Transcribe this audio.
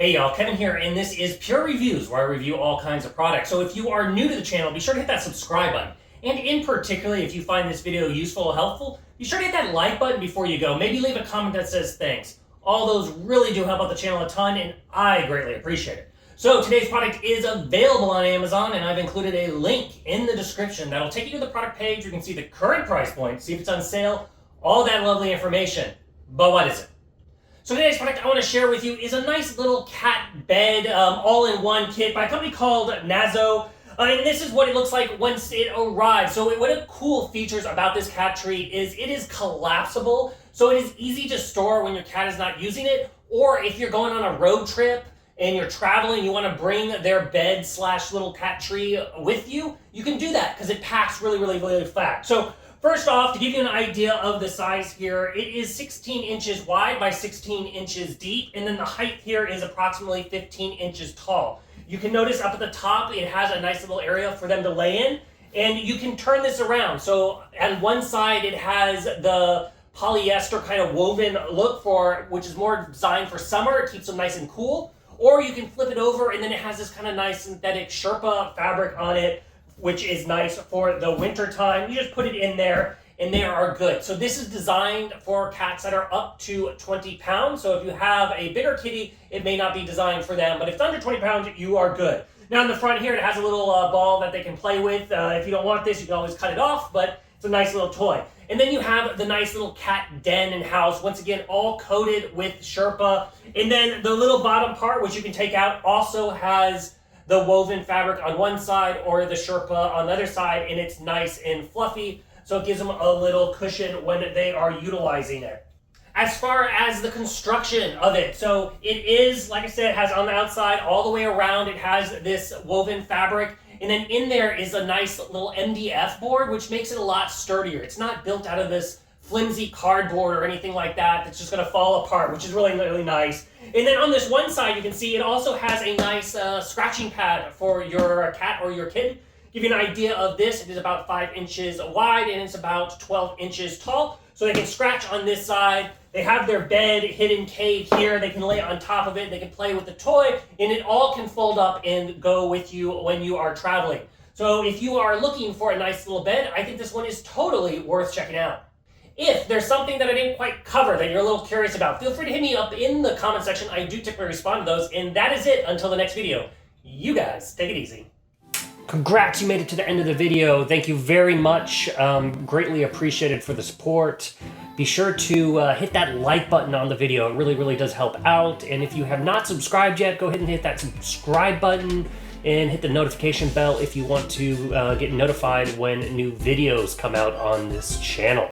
Hey y'all, Kevin here, and this is Pure Reviews, where I review all kinds of products. So if you are new to the channel, be sure to hit that subscribe button. And in particular, if you find this video useful or helpful, be sure to hit that like button before you go. Maybe leave a comment that says thanks. All those really do help out the channel a ton, and I greatly appreciate it. So today's product is available on Amazon, and I've included a link in the description that'll take you to the product page. You can see the current price point, see if it's on sale, all that lovely information. But what is it? So today's product I want to share with you is a nice little cat bed all-in-one kit by a company called Natazo. And this is what it looks like once it arrives. So one of the cool features about this cat tree is it is collapsible. So it is easy to store when your cat is not using it, or if you're going on a road trip and you're traveling, you want to bring their bed / little cat tree with you, you can do that because it packs really fast. So first off, to give you an idea of the size here, it is 16 inches wide by 16 inches deep, and then the height here is approximately 15 inches tall. You can notice up at the top, it has a nice little area for them to lay in, and you can turn this around. So on one side, it has the polyester kind of woven look which is more designed for summer. It keeps them nice and cool. Or you can flip it over, and then it has this kind of nice synthetic Sherpa fabric on it, which is nice for the winter time. You just put it in there and they are good. So this is designed for cats that are up to 20 pounds. So if you have a bigger kitty, it may not be designed for them, but if it's under 20 pounds, you are good. Now in the front here, it has a little ball that they can play with. If you don't want this, you can always cut it off, but it's a nice little toy. And then you have the nice little cat den and house, once again, all coated with Sherpa. And then the little bottom part, which you can take out, also has the woven fabric on one side or the Sherpa on the other side, and it's nice and fluffy, so it gives them a little cushion when they are utilizing it. As far as the construction of it, so it is, like I said, it has on the outside all the way around, it has this woven fabric, and then in there is a nice little MDF board, which makes it a lot sturdier. It's not built out of this flimsy cardboard or anything like that that's just going to fall apart, which is really nice. And then on this one side, you can see it also has a nice scratching pad for your cat or your kitten. Give you an idea of this, it is about 5 inches wide and it's about 12 inches tall. So they can scratch on this side. They have their bed hidden cave here. They can lay on top of it. They can play with the toy, and it all can fold up and go with you when you are traveling. So if you are looking for a nice little bed, I think this one is totally worth checking out. If there's something that I didn't quite cover that you're a little curious about, feel free to hit me up in the comment section. I do typically respond to those, and that is it until the next video. You guys, take it easy. Congrats, you made it to the end of the video. Thank you very much. Greatly appreciated for the support. Be sure to hit that like button on the video. It really does help out. And if you have not subscribed yet, go ahead and hit that subscribe button and hit the notification bell if you want to get notified when new videos come out on this channel.